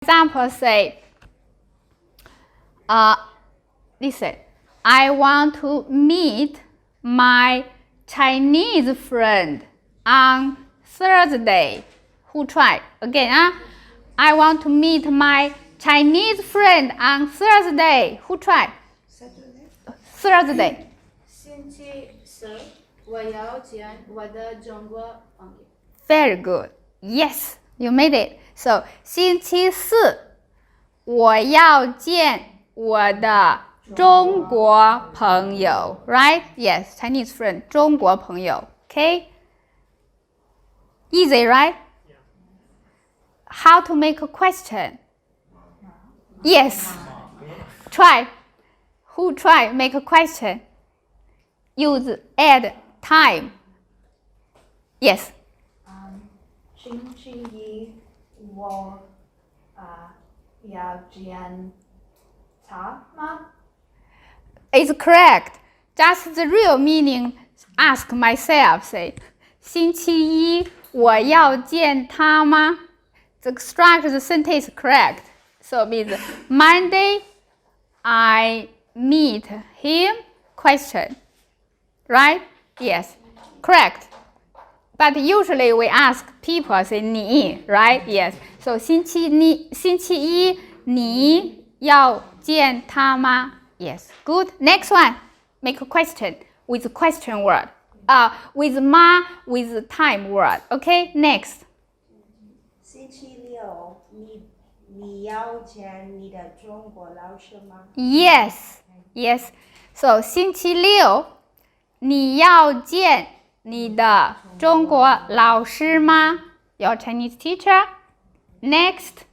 Example say, listen, I want to meet my Chinese friend on Thursday. Who try? Again, I want to meet my Chinese friend on Thursday. Who try? Thursday. 星期四，我要见我的中国朋友。 Very good. Yes, you made it. So 星期四，我要见我的中国朋友。Right? Yes, Chinese friend. 中国朋友。Okay? Easy, right? How to make a question? Yes. Try. Who try make a question? Use add time. Yes. 星期一，我要见他吗？ It's correct. Just the real meaning. Ask myself. Say, 星期一我要见他吗？ The structure of the sentence is correct. So it means Monday I meet him. Question. Right? Yes. Correct. But usually we ask people say 你 right? Yes. So 星期一你要见他吗？ Yes. Good. Next one. Make a question with question word. With ma with time word. Okay. Next. 星期六，你要见你的中国老师吗？ Yes. Yes. So 星期六你要见你的中国老师吗？ Your Chinese teacher. Next.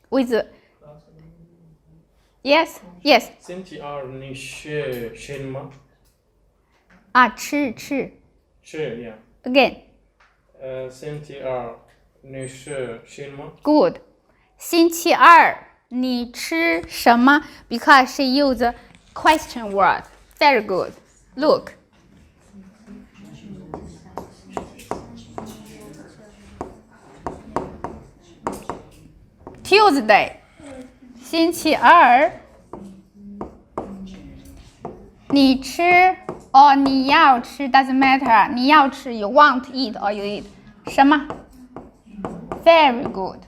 With yes, yes. 星期二你吃什么？吃。是呀。Again. 星期二你吃什么？ Good. 星期二你吃什么？ Because she used question word. Very good. Look. Tuesday. 星期二你吃 or 你要吃 doesn't matter. 你要吃 you want to eat or you eat 什么 Very good.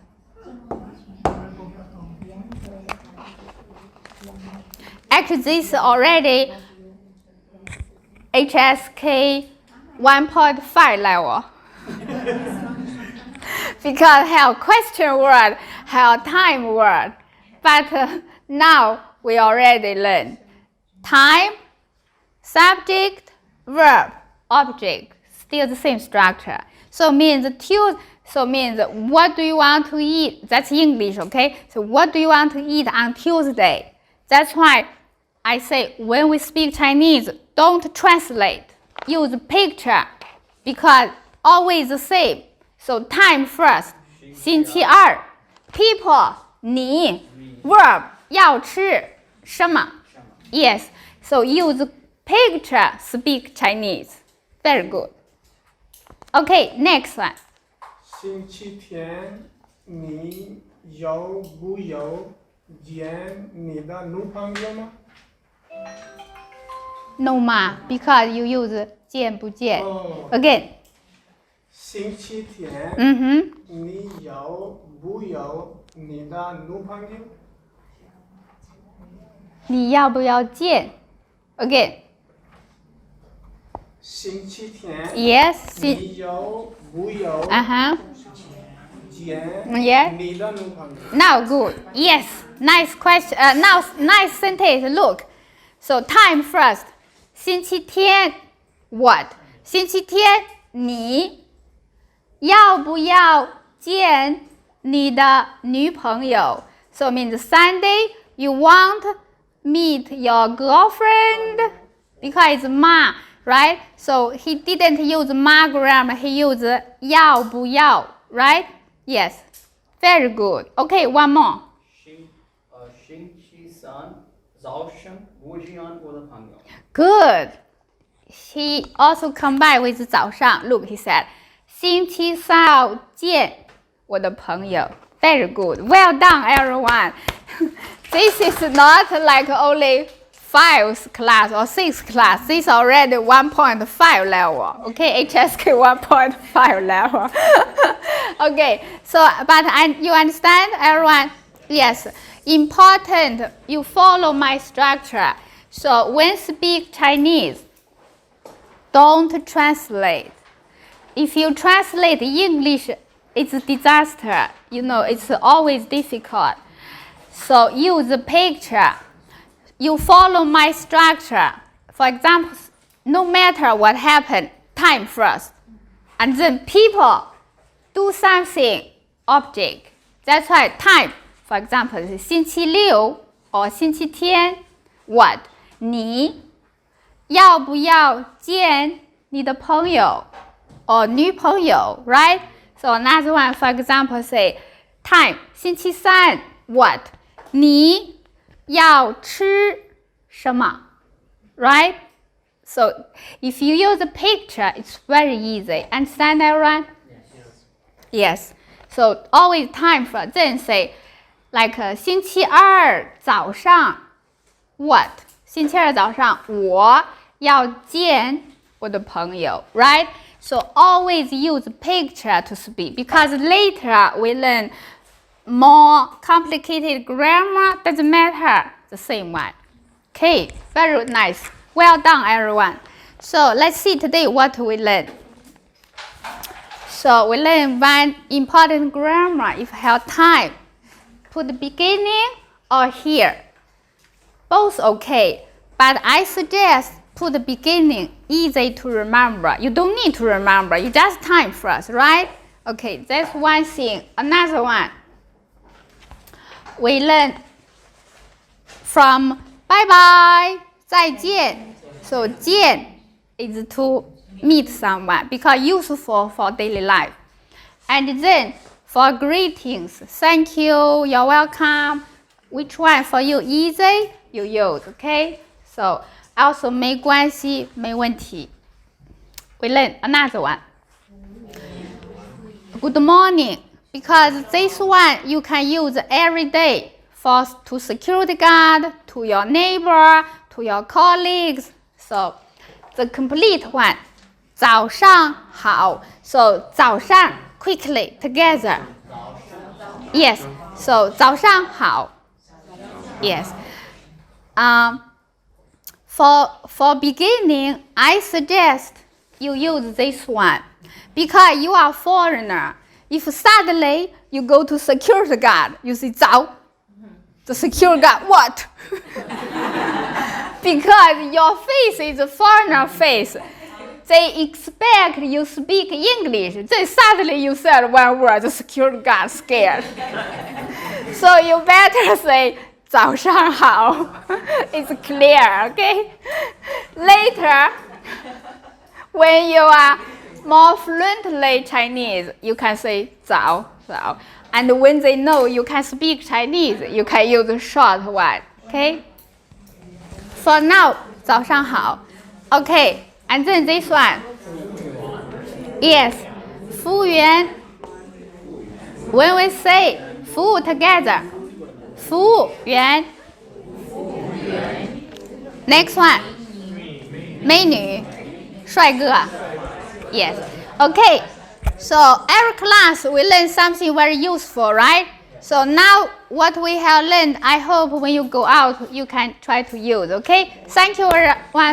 Actually, this already HSK 1.5 level. Because have question word, have time word. But now we already learn time, subject, verb, object, still the same structure. So means what do you want to eat? That's English, okay? So what do you want to eat on Tuesday? That's why I say when we speak Chinese, don't translate. Use picture because always the same. So time first. 星期二 people 你 verb 要吃什么 Yes. So use picture speak Chinese. Very good. Okay, next one. 星期天你要不要见你的女朋友吗？ No ma, because you use 见不见 Again. 星期天你要不要你的女朋友？你要不要见 Again. 星期天 Yes. 你要不要 见 Yeah. 你的女朋友？ Now good. Yes. Nice question. Now nice sentence. Look. So time first. 星期天 what? 星期天你要不要见你的女朋友 So it means Sunday you want meet your girlfriend because it's ma, right? So he didn't use ma grammar. He used 要不要 right? Yes. Very good. Okay, one more. 星期三早上我见我的朋友。 Good. He also combined with 早上 Look, he said 星期三见我的朋友。Very good. Well done, everyone. This is not like only 5th class or 6th class. This is already 1.5 level. Okay, HSK 1.5 level. Okay, so but you understand, everyone? Yes, important. You follow my structure. So when speak Chinese, don't translate. If you translate English, it's a disaster. You know, it's always difficult. So use the picture. You follow my structure. For example, no matter what happened, time first. And then people do something, object. That's why time, for example, 星期六 or 星期天 what? 你要不要见你的朋友 or 女朋友 right? So another one, for example, say time 星期三 what? 你要吃什么 right? So if you use a picture, it's very easy. Understand, everyone? Yes. So always time for then say like 星期二早上 what? 星期二早上我要见我的朋友 right? So always use picture to speak because later we learn more complicated grammar, doesn't matter, the same one. Okay, very nice. Well done, everyone. So let's see today what we learn. So we learn one important grammar. If you have time, put the beginning or here. Both okay, but I suggest put the beginning, easy to remember. You don't need to remember, you just time first, right? Okay, that's one thing. Another one, we learn from bye-bye, 再见. So 见 is to meet someone because useful for daily life. And then for greetings, thank you, you're welcome. Which one for you easy, you use, okay? So also 没关系, 没问题. We learn another one. Good morning, because this one you can use every day for to security guard, to your neighbor, to your colleagues. So the complete one. 早上好. So 早上 quickly together. Yes. So 早上好. Yes. For beginning, I suggest you use this one because you are foreigner. If suddenly you go to security guard, you say 早. The security guard, what? Because your face is a foreigner face. They expect you speak English. Then suddenly you said one word, the security guard scared. So you better say 早上好. It's clear, okay? Later, when you are more fluently Chinese, you can say 早. And when they know you can speak Chinese, you can use the short one, okay? For now, 早上好. Okay, and then this one. Yes, 服务员. When we say 服务 together, 服务员. Next one. 美女, 帅哥. Yes. Okay. So every class we learn something very useful, right? So now what we have learned, I hope when you go out you can try to use, okay? Thank you everyone.